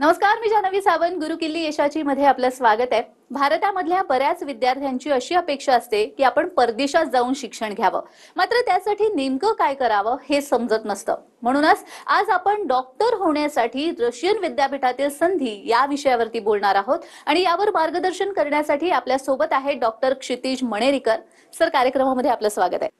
नमस्कार, मी जान्हवी सावंत. गुरुकिल्ली यशाची मध्ये आपलं स्वागत आहे. भारतामधल्या बऱ्याच विद्यार्थ्यांची अशी अपेक्षा असते की आपण परदेशात जाऊन शिक्षण घ्यावं, मात्र त्यासाठी नेमकं काय करावं हे समजत नसतं. म्हणूनच आज आपण डॉक्टर होण्यासाठी रशियन विद्यापीठातील संधी या विषयावरती बोलणार आहोत आणि यावर मार्गदर्शन करण्यासाठी आपल्या सोबत आहे डॉक्टर क्षितिज मणेरीकर. सर, कार्यक्रमामध्ये आपलं स्वागत आहे.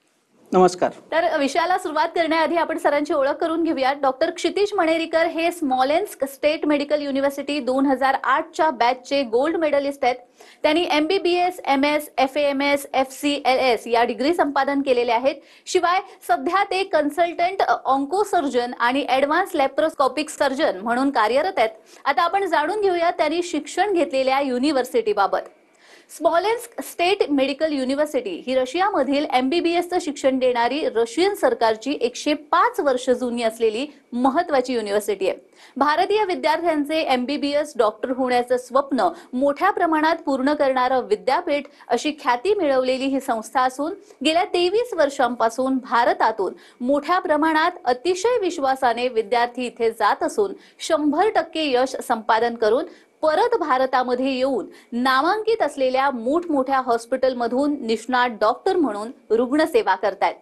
नमस्कार. तर विषयाला सुरुवात करण्याआधी आपण सरांची ओळख करून घेऊया. डॉक्टर क्षितिज मणेरीकर हे स्मॉलेन्स्क स्टेट मेडिकल युनिव्हर्सिटी 2008च्या बॅचचे गोल्ड मेडलिस्ट आहेत. त्यांनी MBBS, MS, FAMS, FCLS या डिग्री संपादन केलेल्या आहेत. शिवाय सध्या ते कन्सल्टंट ऑन्कोसर्जन आणि ॲडव्हान्स लॅप्रोस्कोपिक सर्जन म्हणून कार्यरत आहेत. आता आपण जाणून घेऊया त्यांनी शिक्षण घेतलेल्या युनिव्हर्सिटीबाबत. स्मॉलेन्स्क स्टेट मेडिकल युनिव्हर्सिटी ही रशियामधील MBBSचं शिक्षण देणारी रशियन सरकारची 105 वर्ष जुनी असलेली महत्वाची युनिव्हर्सिटी आहे. भारतीय विद्यार्थ्यांचे MBBS डॉक्टर होण्याचं स्वप्न मोठ्या प्रमाणात पूर्ण करणारं विद्यापीठ अशी ख्याती मिळवलेली ही संस्था असून गेल्या 23 वर्षांपासून भारतातून मोठ्या प्रमाणात अतिशय विश्वासाने विद्यार्थी इथे जात असून 100% यश संपादन करून परत भारतामध्ये येऊन नामांकित असलेल्या मोठमोठ्या हॉस्पिटलमधून निष्णात डॉक्टर म्हणून रुग्णसेवा करतायत.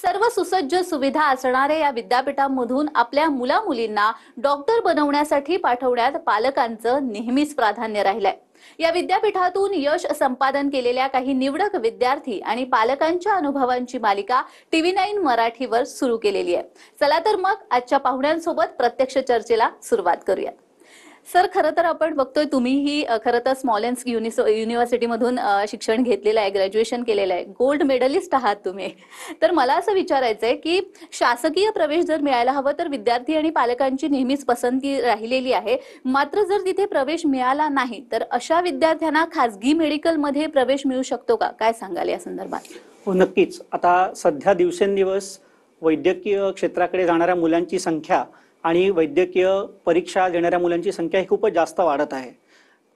सर्व सुसज्ज सुविधा असणाऱ्या या विद्यापीठांमधून आपल्या मुलामुलींना डॉक्टर बनवण्यासाठी पाठवण्यात पालकांचं नेहमीच प्राधान्य राहिलंय. या विद्यापीठातून यश संपादन केलेल्या काही निवडक विद्यार्थी आणि पालकांच्या अनुभवांची मालिका TV9 मराठीवर सुरू केलेली आहे. चला तर मग आजच्या पाहुण्यांसोबत प्रत्यक्ष चर्चेला सुरुवात करूया. सर, खरं तर आपण बघतोय तुम्हीही खरं तर स्मॉलेन्स्क युनिव्हर्सिटीमधून शिक्षण घेतलेलं आहे, ग्रॅज्युएशन केलेलं आहे, गोल्ड मेडलिस्ट आहात तुम्ही. तर मला असं विचारायचं आहे की शासकीय प्रवेश जर मिळायला हवं तर विद्यार्थी आणि पालकांची नेहमीच पसंती राहिलेली आहे, मात्र जर तिथे प्रवेश मिळाला नाही तर अशा विद्यार्थ्यांना खासगी मेडिकलमध्ये प्रवेश मिळू शकतो का? काय सांगाल या संदर्भात? हो, नक्कीच. आता सध्या दिवसेंदिवस वैद्यकीय क्षेत्राकडे जाणाऱ्या मुलांची संख्या आणि वैद्यकीय परीक्षा देणाऱ्या मुलांची संख्या ही खूपच जास्त वाढत आहे.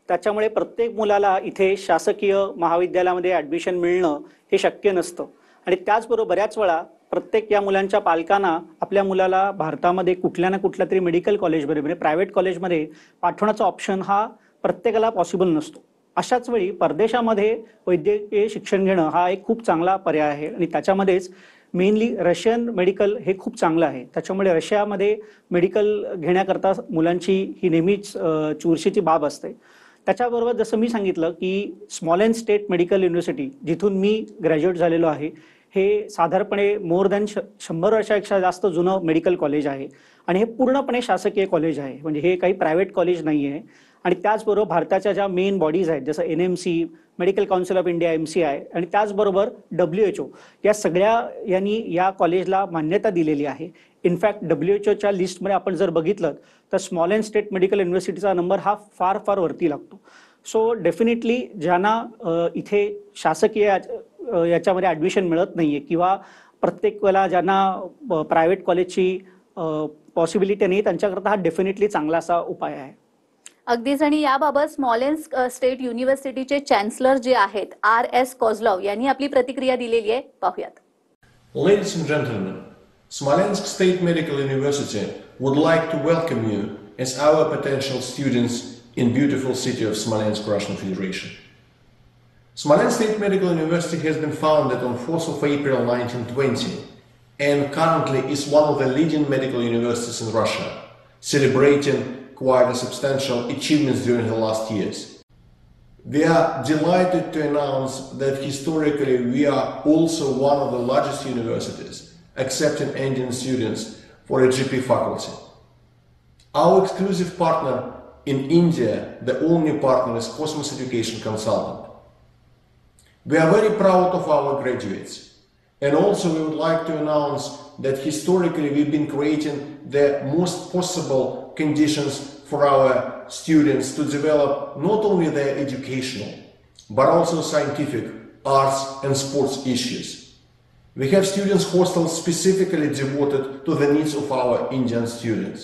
त्याच्यामुळे प्रत्येक मुलाला इथे शासकीय महाविद्यालयामध्ये ॲडमिशन मिळणं हे शक्य नसतं आणि त्याचबरोबर बऱ्याच वेळा प्रत्येक या मुलांच्या पालकांना आपल्या मुलाला भारतामध्ये कुठल्या ना कुठल्या तरी मेडिकल कॉलेजमध्ये म्हणजे प्रायव्हेट कॉलेजमध्ये पाठवण्याचा ऑप्शन हा प्रत्येकाला पॉसिबल नसतो. अशाच वेळी परदेशामध्ये वैद्यकीय शिक्षण घेणं हा एक खूप चांगला पर्याय आहे आणि त्याच्यामध्येच मेनली रशियन मेडिकल हे खूप चांगलं आहे. त्याच्यामुळे रशियामध्ये मेडिकल घेण्याकरता मुलांची ही नेहमीच चुरशीची बाब असते. त्याच्याबरोबर जसं मी सांगितलं की स्मॉलेन्स्क स्टेट मेडिकल युनिव्हर्सिटी जिथून मी ग्रॅज्युएट झालेलो आहे, हे साधारणपणे मोर दॅन 100 वर्षापेक्षा जास्त जुनं मेडिकल कॉलेज आहे आणि हे पूर्णपणे शासकीय कॉलेज आहे, म्हणजे हे काही प्रायव्हेट कॉलेज नाही आहे. आणि त्याचबरोबर भारताच्या ज्या मेन बॉडीज आहेत जसं NMC, medical council of India MCI आणि त्याचबरोबर WHO या सगळ्या यांनी या कॉलेजला मान्यता दिलेली आहे. इनफॅक्ट WHOच्या लिस्टमध्ये आपण जर बघितलं तर स्मॉलेन्स्क स्टेट मेडिकल युनिव्हर्सिटीचा नंबर हा फार फार वरती लागतो. सो डेफिनेटली ज्यांना इथे शासकीय याच्यामध्ये ॲडमिशन मिळत नाहीये किंवा प्रत्येक वेळेला ज्यांना प्रायव्हेट कॉलेजची पॉसिबिलिटी नाही, त्यांच्याकरता हा डेफिनेटली चांगला असा उपाय आहे. अगदीच. आणि याबाबत स्मॉलेन्स्क स्टेट युनिव्हर्सिटीचे चॅन्सलर जे आहेत RS कोझलॉव यांनी आपली प्रतिक्रिया दिलेली आहे, पाहूयात. Ladies and gentlemen, Smolensk State Medical University would like to welcome you as our potential students in beautiful city of Smolensk, Russian Federation. Smolensk State Medical University has been founded on 4th of April 1920 and currently is one of the leading medical universities in Russia, celebrating quite a substantial achievements during the last years. We are delighted to announce that historically we are also one of the largest universities accepting Indian students for a GP faculty. Our exclusive partner in India, the only partner, is Cosmos Education Consultant. We are very proud of our graduates. And also we would like to announce that historically we've been creating the most possible conditions for our students to develop not only their educational but also scientific, arts and sports issues. We have students hostels specifically devoted to the needs of our Indian students.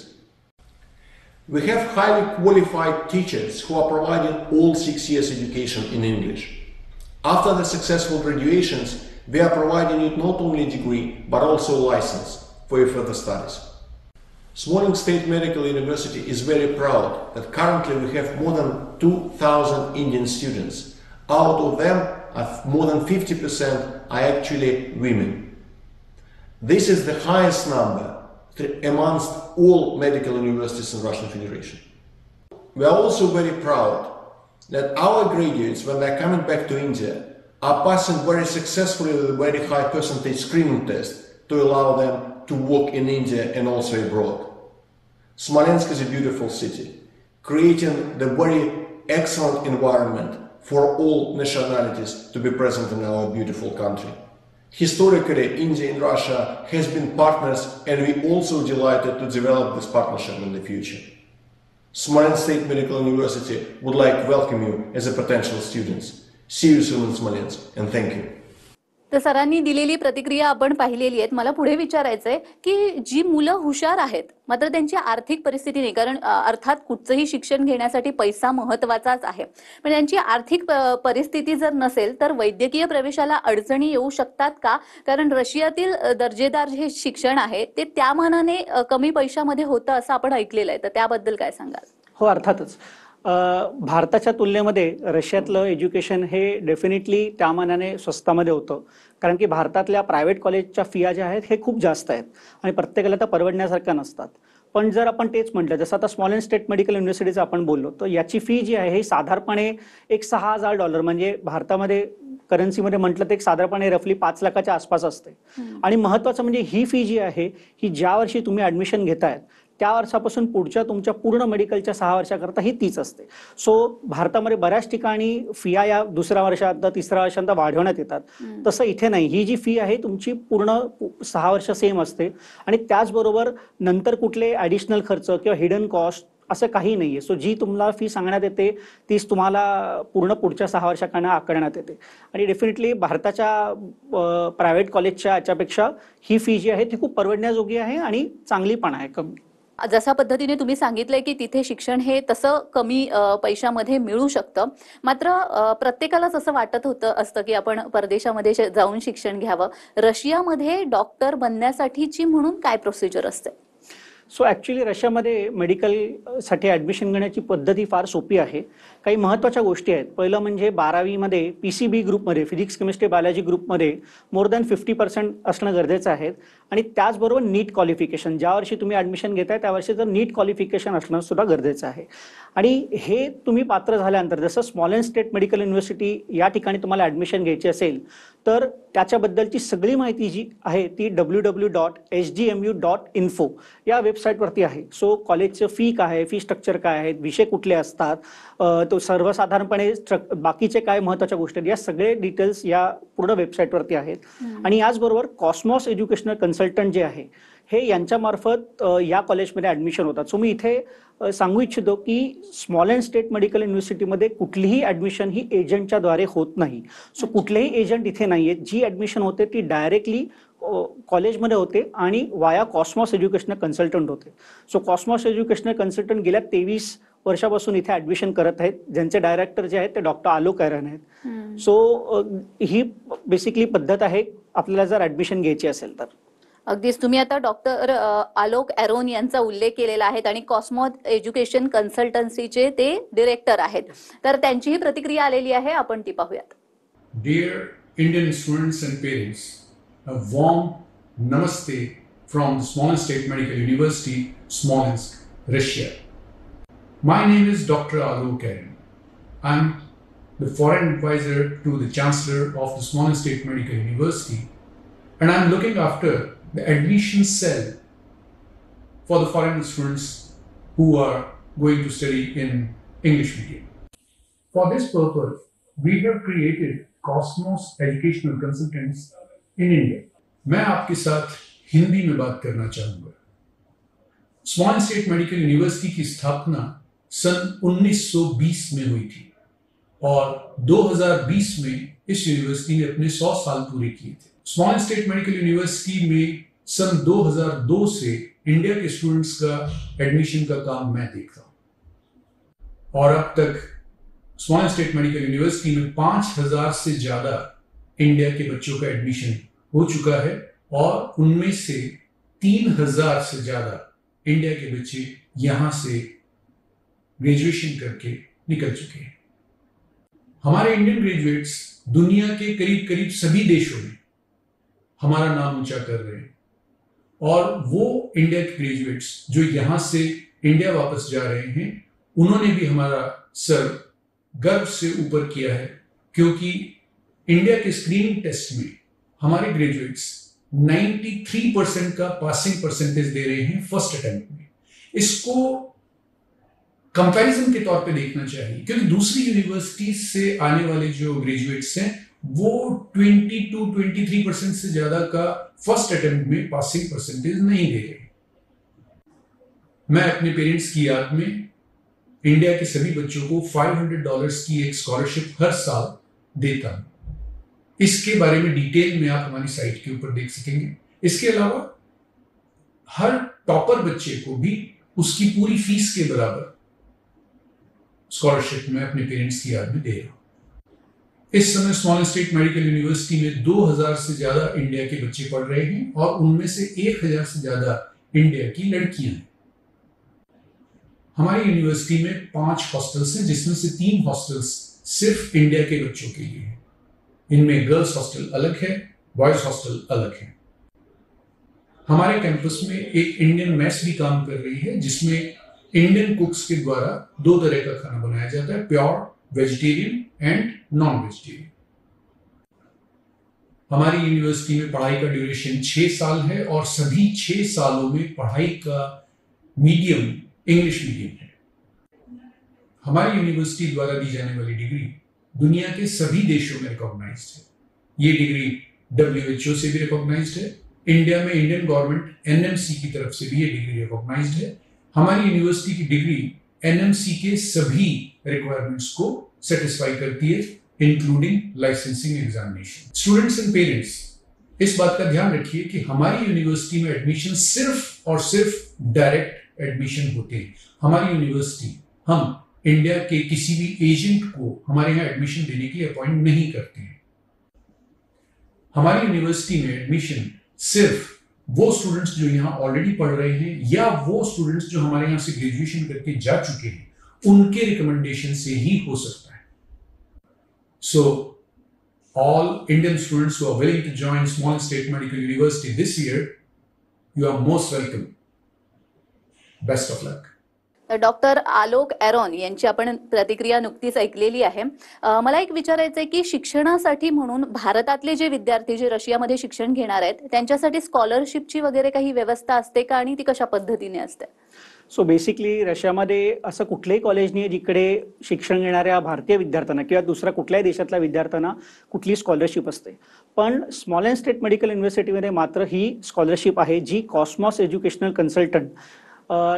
We have highly qualified teachers who are providing all 6 years education in English. After the successful graduations, we are providing you not only a degree but also a license for your further studies. Smolensk State Medical University is very proud that currently we have more than 2,000 Indian students. Out of them, more than 50% are actually women. This is the highest number amongst all medical universities in Russian Federation. We are also very proud that our graduates, when they are coming back to India, are passing very successfully with a very high percentage screening test to allow them to work in India and also abroad. Smolensk is a beautiful city, creating the very excellent environment for all nationalities to be present in our beautiful country. Historically, India and Russia has been partners, and we also delighted to develop this partnership in the future. Smolensk State Medical University would like to welcome you as a potential students. See you soon in Smolensk, and thank you. तर सरांनी दिलेली प्रतिक्रिया आपण पाहिलेली आहेत. मला पुढे विचारायचंय की जी मुलं हुशार आहेत मात्र त्यांची आर्थिक परिस्थिती नाही, कारण अर्थात कुठचंही शिक्षण घेण्यासाठी पैसा महत्वाचाच आहे, पण त्यांची आर्थिक परिस्थिती जर नसेल तर वैद्यकीय प्रवेशाला अडचणी येऊ शकतात का? कारण रशियातील दर्जेदार जे शिक्षण आहे ते त्या मानाने कमी पैशामध्ये होतं असं आपण ऐकलेलं आहे, तर त्याबद्दल काय सांगाल? हो, अर्थातच. भारताच्या तुलनेमध्ये रशियातलं एज्युकेशन हे डेफिनेटली त्या मानाने स्वस्तामध्ये होतं, कारण की भारतातल्या प्रायव्हेट कॉलेजच्या फिया ज्या आहेत हे खूप जास्त आहेत आणि प्रत्येकाला त्या परवडण्यासारख्या नसतात. पण जर आपण तेच म्हटलं, जसं आता स्मॉलेन्स्क स्टेट मेडिकल युनिव्हर्सिटीचं आपण बोललो, तर याची फी जी आहे ही साधारणपणे एक $6,000 म्हणजे भारतामध्ये करन्सीमध्ये म्हटलं तर एक साधारणपणे रफली 5 लाखाच्या आसपास असते. आणि महत्वाचं म्हणजे ही फी जी आहे ही ज्या वर्षी तुम्ही ऍडमिशन घेतायत त्या वर्षापासून पुढच्या तुमच्या पूर्ण मेडिकलच्या 6 वर्षाकरता ही तीच असते. सो भारतामध्ये बऱ्याच ठिकाणी फिया या दुसऱ्या वर्षात 3ऱ्या वर्षांत वाढवण्यात येतात, तसं इथे नाही. ही जी फी आहे तुमची पूर्ण 6 वर्ष सेम असते आणि त्याचबरोबर नंतर कुठले ॲडिशनल खर्च किंवा हिडन कॉस्ट असं काही नाहीये. सो जी तुम्हाला फी सांगण्यात येते तीच तुम्हाला पूर्ण पुढच्या 6 वर्षांना आकारण्यात येते. आणि डेफिनेटली भारताच्या प्रायव्हेट कॉलेजच्या याच्यापेक्षा ही फी जी आहे ती खूप परवडण्याजोगी आहे आणि चांगली पण आहे. कमी जशा पद्धतीने तुम्ही सांगितलंय की तिथे शिक्षण हे तसं कमी पैशामध्ये मिळू शकतं, मात्र प्रत्येकालाच असं वाटत असतं की आपण परदेशामध्ये जाऊन शिक्षण घ्यावं. रशियामध्ये डॉक्टर बनण्यासाठीची म्हणून काय प्रोसिजर असते? सो ॲक्च्युली रशियामध्ये मेडिकलसाठी ॲडमिशन घेण्याची पद्धती फार सोपी आहे. काही महत्त्वाच्या गोष्टी आहेत. पहिलं म्हणजे 12वीमध्ये PCB ग्रुपमध्ये फिजिक्स केमिस्ट्री बायोलॉजी ग्रुपमध्ये मोर दॅन 50% असणं गरजेचं आहे. आणि त्याचबरोबर नीट क्वालिफिकेशन, ज्या वर्षी तुम्ही ॲडमिशन घेताय त्या वर्षी तर नीट क्वालिफिकेशन असणं सुद्धा गरजेचं आहे. आणि हे तुम्ही पात्र झाल्यानंतर जसं स्मॉलेन्स्क स्टेट मेडिकल युनिव्हर्सिटी या ठिकाणी तुम्हाला ॲडमिशन घ्यायची असेल तर त्याच्याबद्दलची सगळी माहिती जी आहे ती www.sgmu.info या वेबसाईटवरती आहे. सो कॉलेजचं फी काय आहे, फी स्ट्रक्चर काय आहे, विषय कुठले असतात, तो सर्वसाधारणपणे बाकीचे काय महत्त्वाच्या गोष्टी आहेत, या सगळे डिटेल्स या पूर्ण वेबसाईटवरती आहेत. आणि याचबरोबर कॉस्मॉस एज्युकेशनल कन्सल्टंट जे आहे हे यांच्यामार्फत या कॉलेजमध्ये ॲडमिशन होतात. सो मी इथे सांगू इच्छितो की स्मॉलेन्स्क स्टेट मेडिकल युनिव्हर्सिटीमध्ये कुठलीही ॲडमिशन ही एजंटच्या द्वारे होत नाही. सो कुठलेही एजंट इथे नाही आहेत. जी ॲडमिशन होते ती डायरेक्टली कॉलेजमध्ये होते आणि वाया कॉस्मॉस एज्युकेशनल कन्सल्टंट होते. सो कॉस्मॉस एज्युकेशनल कन्सल्टंट गेल्या 23 वर्षापासून इथे ॲडमिशन करत आहेत, ज्यांचे डायरेक्टर जे आहेत ते डॉक्टर आलोक ॲरन आहेत. सो ही बेसिकली पद्धत आहे आपल्याला जर ॲडमिशन घ्यायची असेल तर. अगदीच तुम्ही आता डॉक्टर आलोक एरोन यांचा उल्लेख केलेला आहे आणि कॉस्मॉस एज्युकेशन कन्सल्टन्सीचे ते डिरेक्टर आहेत, तर त्यांची ही प्रतिक्रिया आलेली आहे, आपण ती पाहूयात. Dear Indian students and parents, a warm namaste from the Smolensk State Medical University, Smolensk, Russia. My name is Dr. Alok Eron. I'm the foreign advisor to the Chancellor of the Smolensk State Medical University, and I'm looking after the admission cell for the foreign students who are going to study in English medium. For this purpose, we have created Cosmos Educational Consultants in India. मैं आपके साथ हिंदी में बात करना चाहूंगा. स्मॉलेन्स्क state medical university की स्थापना सन 1920 में हुई थी और 2020 में इस यूनिवर्सिटी ने अपने 100 साल पूरे किए थे. स्मॉलेन्स्क स्टेट मेडिकल यूनिवर्सिटी में सन 2002 से इंडिया के स्टूडेंट्स का एडमिशन का काम मैं देखता हूं और अब तक स्मॉलेन्स्क स्टेट मेडिकल यूनिवर्सिटी में 5000 से ज्यादा इंडिया के बच्चों का एडमिशन हो चुका है और उनमें से 3000 से ज्यादा इंडिया के बच्चे यहां से ग्रेजुएशन करके निकल चुके हैं। हमारे इंडियन ग्रेजुएट्स दुनिया के करीब करीब सभी देशों में हमारा नाम ऊंचा कर रहे हैं, और वो इंडिया के ग्रेजुएट्स जो यहां से इंडिया वापस जा रहे हैं, उन्होंने भी हमारा सर गर्व से ऊपर किया है, क्योंकि इंडिया के स्क्रीनिंग टेस्ट में हमारे ग्रेजुएट्स 93% का पासिंग परसेंटेज दे रहे हैं फर्स्ट अटेम्प्ट में। इसको कंपैरिजन के तौर पे देखना चाहिए, क्योंकि दूसरी यूनिवर्सिटी से आने वाले जो ग्रेजुएट्स हैं वो 22-23% से ज्यादा का फर्स्ट अटेम्प्ट में पासिंग परसेंटेज नहीं दे रहे। मैं अपने पेरेंट्स की याद में इंडिया के सभी बच्चों को $500 की एक स्कॉलरशिप हर साल देता हूं। इसके बारे में डिटेल में आप हमारी साइट के ऊपर देख सकेंगे। इसके अलावा हर टॉपर बच्चे को भी उसकी पूरी फीस के बराबर स्कॉलरशिप मैं अपने पेरेंट्स की याद में दे रहा हूं। इस समय स्मॉलेंस स्टेट मेडिकल यूनिवर्सिटी में 2000 से ज्यादा इंडिया के बच्चे पढ़ रहे हैं, और उनमें से 1000 से ज्यादा इंडिया की लड़कियां हैं। हमारी यूनिवर्सिटी में 5 हॉस्टल्स हैं, जिसमें से 3 हॉस्टल्स सिर्फ इंडिया के बच्चों के लिए हैं। इनमें गर्ल्स हॉस्टल अलग है, बॉयज हॉस्टल अलग है। हमारे कैंपस में एक इंडियन मेस भी काम कर रही है, जिसमें इंडियन कुक्स के द्वारा 2 तरह का खाना बनाया जाता है, pure vegetarian end non vegetarian. हमारी यूनिवर्सिटी में पढ़ाई का ड्यूरेशन 6 साल है, और सभी 6 सालों में पढ़ाई का मीडियम इंग्लिश मीडियम है। हमारी यूनिवर्सिटी द्वारा दी जाने वाली डिग्री दुनिया के सभी देशों में रिकॉग्नाइज्ड है। ये डिग्री WHO से भी रिकॉग्नाइज्ड है। इंडिया में इंडियन गवर्नमेंट NMC की तरफ से भी ये डिग्री रिकॉग्नाइज्ड है। हमारी यूनिवर्सिटी की डिग्री NMC के सभी रिक्वायरमेंट्स को सेटिस्फाई करती है, including licensing examination. Students and parents, इस बात का ध्यान रखिए कि हमारी यूनिवर्सिटी में एडमिशन सिर्फ और सिर्फ डायरेक्ट एडमिशन होते हैं। हमारी यूनिवर्सिटी हम इंडिया के किसी भी एजेंट को हमारे यहाँ एडमिशन देने के लिए अपॉइंट नहीं करते हैं। हमारी यूनिवर्सिटी में एडमिशन सिर्फ वो स्टूडेंट्स जो यहाँ ऑलरेडी पढ़ रहे हैं, या वो स्टूडेंट्स जो हमारे यहाँ से ग्रेजुएशन करके जा चुके हैं, उनके रिकमेंडेशन से ही हो सकता है। So all Indian students who are willing to join Smolensk state medical university this year, you are most welcome. Best of luck. Doctor Alok Aaron यांची आपण प्रतिक्रिया नुकतीच ऐकलेली आहे। मला एक विचारायचं आहे की शिक्षणासाठी म्हणून भारतातले जे विद्यार्थी जे रशियामध्ये शिक्षण घेणार आहेत, त्यांच्यासाठी स्कॉलरशिपची वगैरे काही व्यवस्था असते का, आणि ती कशा पद्धतीने असते? सो बेसिकली रशियामध्ये असं कुठलंही कॉलेज नाही जिकडे शिक्षण घेणाऱ्या भारतीय विद्यार्थ्यांना किंवा दुसऱ्या कुठल्याही देशातल्या विद्यार्थ्यांना कुठली स्कॉलरशिप असते। पण स्मॉलेंस स्टेट मेडिकल युनिव्हर्सिटीमध्ये मात्र ही स्कॉलरशिप आहे, जी Cosmos educational consultant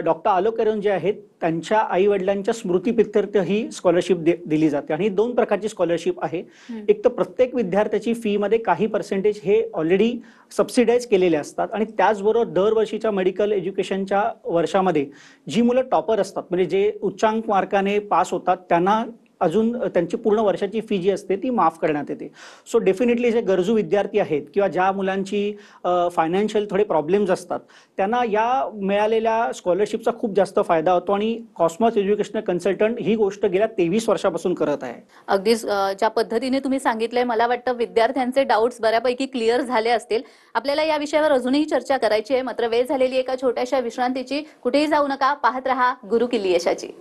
doctor Alok Aaron जे आहेत त्यांच्या आई वडिलांच्या स्मृतीप्रित्यर्थ ही स्कॉलरशिप दिली जाते। आणि 2 प्रकारची स्कॉलरशिप आहे। एक तर प्रत्येक विद्यार्थ्याची फी मध्ये काही पर्सेंटेज हे ऑलरेडी सबसिडाइज केलेले असतात, आणि त्याचबरोबर दरवर्षीच्या मेडिकल एज्युकेशनच्या वर्षामध्ये जी मुलं टॉपर असतात, म्हणजे जे उच्चांक मार्काने पास होतात, त्यांना अजून त्यांची पूर्ण वर्षाची फी जी असते ती माफ करण्यात येते। सो डेफिनेटली जे गरजू विद्यार्थी आहेत किंवा ज्या मुलांची फायनान्शियल थोडे प्रॉब्लेम्स असतात, त्यांना या मिळालेल्या स्कॉलरशिपचा खूप जास्त फायदा होतो, आणि कॉस्मॉस एज्युकेशनल कन्सल्टंट ही गोष्ट गेल्या 23 वर्षापासून करत आहे। अगदीच ज्या पद्धतीने तुम्ही सांगितलंय, मला वाटतं विद्यार्थ्यांचे डाऊट्स बऱ्यापैकी क्लिअर झाले असतील। आपल्याला या विषयावर अजूनही चर्चा करायची आहे, मात्र वेळ झालेली एका छोट्याशा विश्रांतीची। कुठेही जाऊ नका, पाहत रहा गुरुकिल्ली यशाची।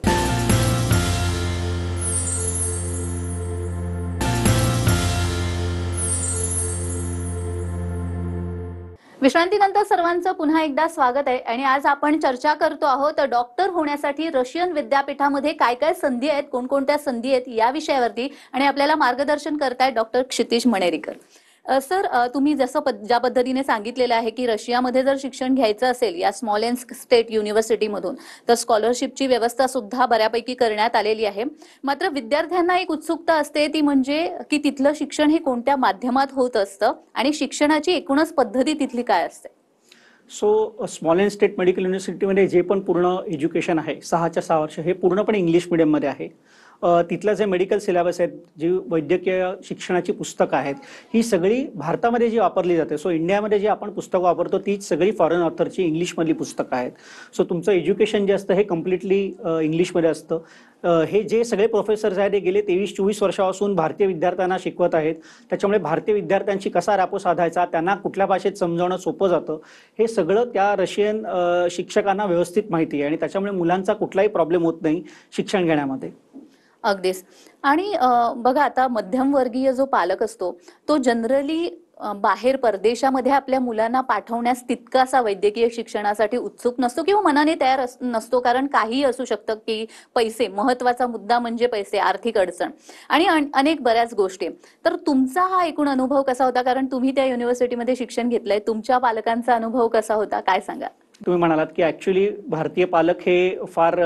विश्रांतीनंतर सर्वांचं पुन्हा एकदा स्वागत आहे, आणि आज आपण चर्चा करतो आहोत डॉक्टर होण्यासाठी रशियन विद्यापीठामध्ये काय काय संधी आहेत, कोणकोणत्या संधी आहेत या विषयावरती, आणि आपल्याला मार्गदर्शन करतायत डॉक्टर क्षितिज मणेरीकर। सर, तुम्ही जसं ज्या पद्धतीने सांगितलेलं आहे की रशियामध्ये जर शिक्षण घ्यायचं असेल या स्मॉलेंस स्टेट युनिव्हर्सिटीमधून, तर स्कॉलरशिपची व्यवस्था सुद्धा बऱ्यापैकी करण्यात आलेली आहे। मात्र विद्यार्थ्यांना एक उत्सुकता असते, ती म्हणजे की तिथलं शिक्षण हे कोणत्या माध्यमात होत असतं, आणि शिक्षणाची एकूणच पद्धती तिथली काय असते? सो स्मॉलेंस स्टेट मेडिकल युनिव्हर्सिटीमध्ये जे पण पूर्ण एज्युकेशन आहे 6च्या 6 वर्ष हे पूर्णपणे इंग्लिश मीडियममध्ये आहे। तिथलं जे मेडिकल सिलेबस आहेत, जी वैद्यकीय शिक्षणाची पुस्तकं आहेत, ही सगळी भारतामध्ये जी वापरली जाते. सो इंडियामध्ये जी आपण पुस्तकं वापरतो तीच सगळी फॉरेन ऑथरची इंग्लिशमधली पुस्तकं आहेत. सो तुमचं एज्युकेशन जे असतं हे कम्प्लिटली इंग्लिशमध्ये असतं. हे जे सगळे प्रोफेसर्स आहेत ते गेले 23-24 वर्षापासून भारतीय विद्यार्थ्यांना शिकवत आहेत. त्याच्यामुळे भारतीय विद्यार्थ्यांशी कसा रॅपो साधायचा, त्यांना कुठल्या भाषेत समजावणं सोपं जातं, हे सगळं त्या रशियन शिक्षकांना व्यवस्थित माहिती आहे आणि त्याच्यामुळे मुलांचा कुठलाही प्रॉब्लेम होत नाही शिक्षण घेण्यामध्ये. अगदीच. आणि बघा आता मध्यमवर्गीय जो पालक असतो तो जनरली बाहेर परदेशामध्ये आपल्या मुलांना पाठवण्यास तितकासा वैद्यकीय शिक्षणासाठी उत्सुक नसतो किंवा मनाने तयार नसतो, कारण काही असू शकतं की पैसे, महत्वाचा मुद्दा म्हणजे पैसे, आर्थिक अडचण आणि अनेक बऱ्याच गोष्टी. तर तुमचा हा एकूण अनुभव कसा होता, कारण तुम्ही त्या युनिव्हर्सिटीमध्ये शिक्षण घेतलंय, तुमच्या पालकांचा अनुभव कसा होता, काय सांगा? तुम्ही म्हणालात की ऍक्च्युली भारतीय पालक हे फार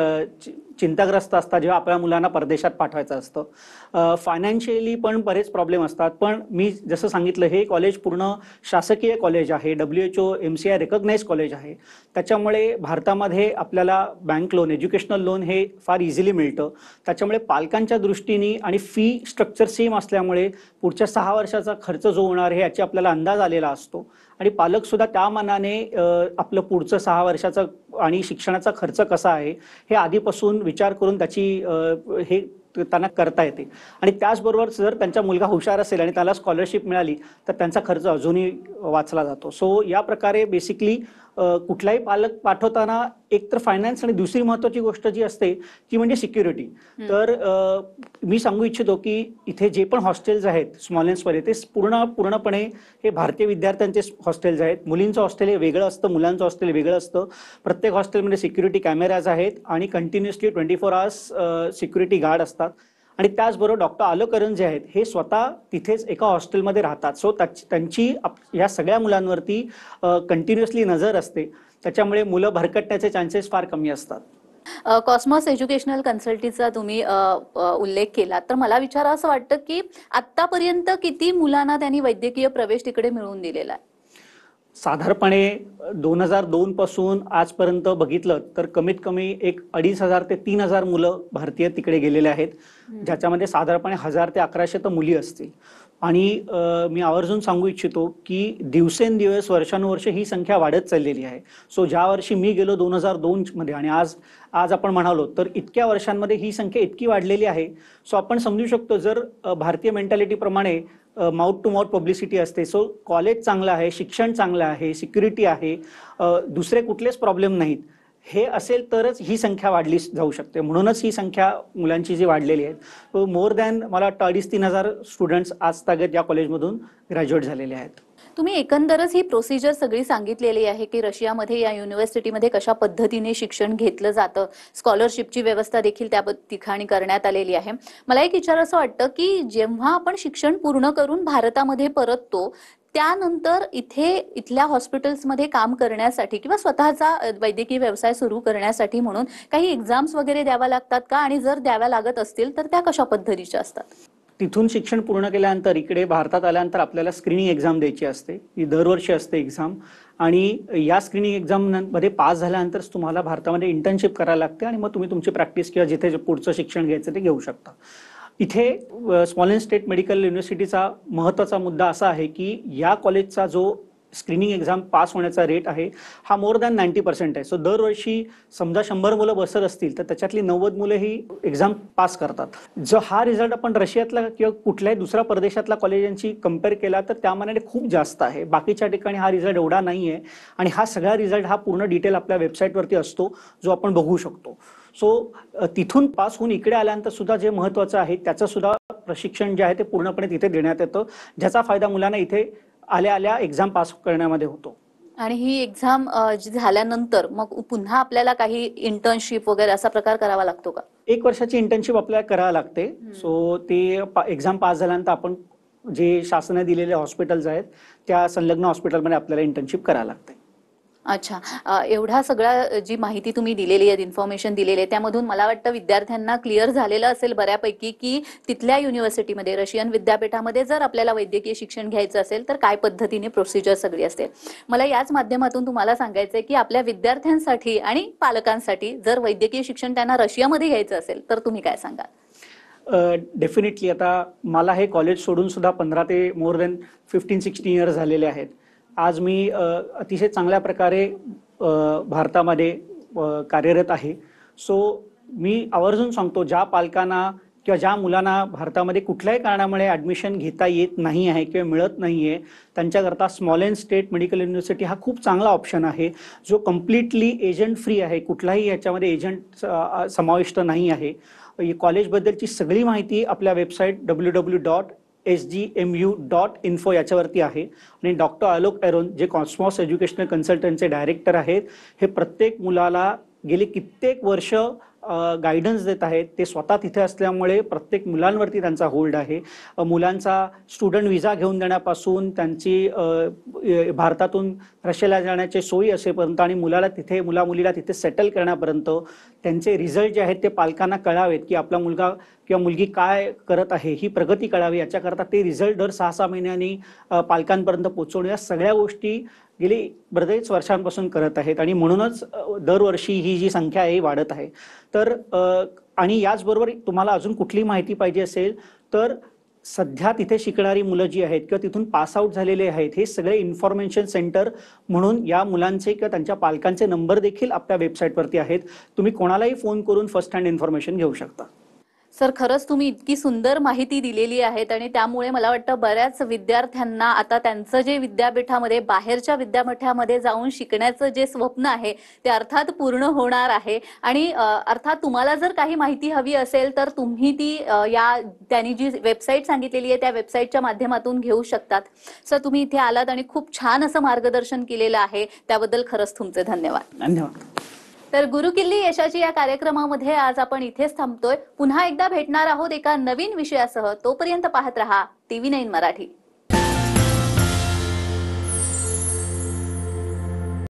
चिंताग्रस्त असतात जेव्हा आपल्या मुलांना परदेशात पाठवायचं असतं. फायनान्शियली पण बरेच प्रॉब्लेम असतात. पण मी जसं सांगितलं, हे कॉलेज पूर्ण शासकीय कॉलेज आहे, WHO MCI रेकग्नाइज कॉलेज आहे. त्याच्यामुळे भारतामध्ये आपल्याला बँक लोन, एज्युकेशनल लोन हे फार इझिली मिळतं. त्याच्यामुळे पालकांच्या दृष्टीने आणि फी स्ट्रक्चर सेम असल्यामुळे पुढच्या 6 वर्षाचा खर्च जो होणार आहे याची आपल्याला अंदाज आलेला असतो आणि पालक सुद्धा त्या मानाने आपलं पुढचं 6 वर्षाचा आणि शिक्षणाचा खर्च कसा आहे हे आधीपासून विचार करून त्याची हे त्यांना करता येते. आणि त्याचबरोबर जर त्यांचा मुलगा हुशार असेल आणि त्याला स्कॉलरशिप मिळाली तर त्यांचा खर्च अजूनही वाचला जातो. सो या प्रकारे बेसिकली कुठलाही पालक पाठवताना एक तर फायनान्स आणि दुसरी महत्त्वाची गोष्ट जी असते ती म्हणजे सिक्युरिटी. तर मी सांगू इच्छितो की इथे जे पण हॉस्टेल्स आहेत स्मॉलेन्समध्ये ते पूर्णपणे हे भारतीय विद्यार्थ्यांचे हॉस्टेल्स आहेत. मुलींचं हॉस्टेल हे वेगळं असतं, मुलांचं हॉस्टेल वेगळं असतं. प्रत्येक हॉस्टेलमध्ये सिक्युरिटी कॅमेराज आहेत आणि कंटिन्युअसली 24 आवर्स सिक्युरिटी गार्ड असतात. आणि त्याचबरोबर डॉक्टर आलोकरन जे आहेत हे स्वतः तिथेच एका हॉस्टेलमध्ये राहतात. सो त्यांची या सगळ्या मुलांवरती कंटिन्युअसली नजर असते. त्याच्यामुळे मुलं भरकटण्याचे चान्सेस फार कमी असतात. कॉस्मॉस एज्युकेशनल कन्सल्टीचा तुम्ही उल्लेख केला, तर मला विचारा असं वाटतं की आतापर्यंत किती मुलांना त्यांनी वैद्यकीय प्रवेश तिकडे मिळवून दिलेला आहे? साधारणपणे 2002 पासून आजपर्यंत बघितलं तर कमीत कमी एक 2500 ते 3000 मुलं भारतीय तिकडे गेलेले आहेत, ज्याच्यामध्ये साधारणपणे 1000 ते 1100 तर मुली असतील. आणि मी आवर्जून सांगू इच्छितो की दिवसेंदिवस वर्षानुवर्ष ही संख्या वाढत चाललेली आहे. सो ज्या वर्षी मी गेलो 2002 मध्ये आणि आज आपण म्हणालो तर इतक्या वर्षांमध्ये ही संख्या इतकी वाढलेली आहे. सो आपण समजू शकतो जर भारतीय मेंटॅलिटीप्रमाणे माउथ टू माउथ पब्लिसिटी असते. सो कॉलेज चांगलं आहे, शिक्षण चांगलं आहे, सिक्युरिटी आहे, दुसरे कुठलेच प्रॉब्लेम नाहीत, हे असेल तरच ही संख्या वाढली जाऊ शकते. म्हणूनच ही संख्या मुलांची जी वाढलेली आहे, मोर दॅन मला वाटतं 2500-3000 स्टुडंट्स आज तागत या कॉलेजमधून ग्रॅज्युएट झालेले आहेत. तुम्ही एकंदरच ही प्रोसिजर सगळी सांगितलेली आहे की रशियामध्ये या युनिव्हर्सिटीमध्ये कशा पद्धतीने शिक्षण घेतलं जातं, स्कॉलरशिपची व्यवस्था देखील त्या ठिकाणी करण्यात आलेली आहे. मला एक विचारायचं वाटतं की जेव्हा आपण शिक्षण पूर्ण करून भारतामध्ये परततो त्यानंतर इथल्या हॉस्पिटल्समध्ये काम करण्यासाठी किंवा स्वतःचा वैद्यकीय व्यवसाय सुरू करण्यासाठी म्हणून काही एक्झाम्स वगैरे द्याव्या लागतात का, आणि जर द्याव्या लागत असतील तर त्या कशा पद्धतीच्या असतात? तिथून शिक्षण पूर्ण केल्यानंतर इकडे भारतात आल्यानंतर आपल्याला स्क्रीनिंग एक्झाम द्यायची असते. ही दरवर्षी असते एक्झाम. आणि या स्क्रीनिंग एक्झाममध्ये पास झाल्यानंतर तुम्हाला भारतामध्ये इंटर्नशिप करायला लागते आणि मग तुम्ही तुमची प्रॅक्टिस किंवा जिथे पुढचं शिक्षण घ्यायचं ते घेऊ शकता. इथे स्मॉलेन्स स्टेट मेडिकल युनिव्हर्सिटीचा महत्त्वाचा मुद्दा असा आहे की या कॉलेजचा जो स्क्रीनिंग एक्झाम पास होण्याचा रेट आहे हा मोर दॅन 90% आहे. सो दरवर्षी समजा 100 मुलं बसत असतील तर त्याच्यातली 90 मुलं ही एक्झाम पास करतात. जो हा रिझल्ट आपण रशियातला किंवा कुठल्याही दुसऱ्या परदेशातल्या कॉलेजांची कम्पेअर केला तर त्या मानाने खूप जास्त आहे. बाकीच्या ठिकाणी हा रिझल्ट एवढा नाही आहे आणि हा सगळा रिझल्ट हा पूर्ण डिटेल आपल्या वेबसाईटवरती असतो जो आपण बघू शकतो. सो तिथून पास होऊन इकडे आल्यानंतर सुद्धा जे महत्त्वाचं आहे त्याचं सुद्धा प्रशिक्षण जे आहे ते पूर्णपणे तिथे देण्यात येतं, ज्याचा फायदा मुलांना इथे आल्या एक्झाम पास करण्यामध्ये होतो. आणि ही एक्झाम झाल्यानंतर मग पुन्हा आपल्याला काही इंटर्नशिप वगैरे असा प्रकार करावा लागतो का? 1 वर्षाची इंटर्नशिप आपल्याला करावी लागते. सो ते एक्झाम पास झाल्यानंतर आपण जे शासनाने दिलेले हॉस्पिटल्स आहेत त्या संलग्न हॉस्पिटलमध्ये आपल्याला इंटर्नशिप करावी लागते. अच्छा, एवढा सगळा जी माहिती तुम्ही दिलेली आहे, इन्फॉर्मेशन दिलेली आहे, त्यामधून मला वाटतं विद्यार्थ्यांना क्लिअर झालेलं असेल बऱ्यापैकी की तिथल्या युनिव्हर्सिटीमध्ये, रशियन विद्यापीठामध्ये जर आपल्याला वैद्यकीय शिक्षण घ्यायचं असेल तर काय पद्धतीने प्रोसिजर सगळी असते. मला याच माध्यमातून तुम्हाला सांगायचंय की आपल्या विद्यार्थ्यांसाठी आणि पालकांसाठी जर वैद्यकीय शिक्षण त्यांना रशियामध्ये घ्यायचं असेल तर तुम्ही काय सांगाल? डेफिनेटली आता मला हे कॉलेज सोडून सुद्धा 15 ते मोर दॅन 15-16 इयर्स झालेले आहेत. आज मी अतिशय चांगल्या प्रकारे भारतामध्ये कार्यरत आहे. सो मी आवर्जून सांगतो, ज्या पालकांना किंवा ज्या मुलांना भारतामध्ये कुठल्याही कारणामुळे ॲडमिशन घेता येत नाही आहे किंवा मिळत नाही आहे, त्यांच्याकरता स्मॉलेन्स स्टेट मेडिकल युनिव्हर्सिटी हा खूप चांगला ऑप्शन आहे, जो कम्प्लिटली एजंट फ्री आहे. कुठलाही याच्यामध्ये एजंट समाविष्ट नाही आहे. कॉलेजबद्दलची सगळी माहिती आपल्या वेबसाईट www.sgmu.info याच्यावरती आहे. आणि डॉक्टर आलोक एरोन, जे कॉस्मॉस एज्युकेशनल कन्सल्टंटचे डायरेक्टर आहेत, हे प्रत्येक मुलाला गेली कित्येक वर्ष गायडन्स देत आहेत. ते स्वतः तिथे असल्यामुळे प्रत्येक मुलांवरती त्यांचा होल्ड आहे. मुलांचा स्टुडंट व्हिसा घेऊन देण्यापासून त्यांची भारतातून रशियाला जाण्याची सोयी असेपर्यंत आणि मुलीला तिथे सेटल करण्यापर्यंत त्यांचे रिझल्ट जे आहेत ते पालकांना कळावेत, की आपला मुलगा किंवा मुलगी काय करत आहे, ही प्रगती कळावी, याच्याकरता ते रिझल्ट दर 6-6 महिन्यांनी पालकांपर्यंत पोहोचवणं, या सगळ्या गोष्टी गेली बरेच वर्षांपासून करत आहेत. आणि म्हणूनच दरवर्षी ही जी संख्या आहे वाढत आहे. तर आणि याचबरोबर तुम्हाला अजून कुठली माहिती पाहिजे असेल तर सध्या तिथे शिकणारी मुलं जी आहेत किंवा तिथून पास आउट झालेले आहेत, हे सगळे इन्फॉर्मेशन सेंटर म्हणून या मुलांचे किंवा त्यांच्या पालकांचे नंबर देखील आपल्या वेबसाईटवरती आहेत. तुम्ही कोणालाही फोन करून फर्स्ट हँड इन्फॉर्मेशन घेऊ शकता. सर, खरंच तुम्ही इतकी सुंदर माहिती दिलेली आहेत आणि त्यामुळे मला वाटतं बऱ्याच विद्यार्थ्यांना आता त्यांचं जे विद्यापीठामध्ये बाहेरच्या विद्यापीठामध्ये जाऊन शिकण्याचं जे स्वप्न आहे ते अर्थात पूर्ण होणार आहे. आणि अर्थात तुम्हाला जर काही माहिती हवी असेल तर तुम्ही ती त्यांनी जी वेबसाईट सांगितलेली आहे त्या वेबसाईटच्या माध्यमातून घेऊ शकतात. सर, तुम्ही इथे आलात आणि खूप छान असं मार्गदर्शन केलेलं आहे, त्याबद्दल खरंच तुमचे धन्यवाद. धन्यवाद. तर गुरुकिल्ली यशाची या कार्यक्रमामध्ये आज आपण इथेच थांबतोय. पुन्हा एकदा भेटणार आहोत एका नवीन विषयासह. तोपर्यंत पाहत रहा TV9 मराठी.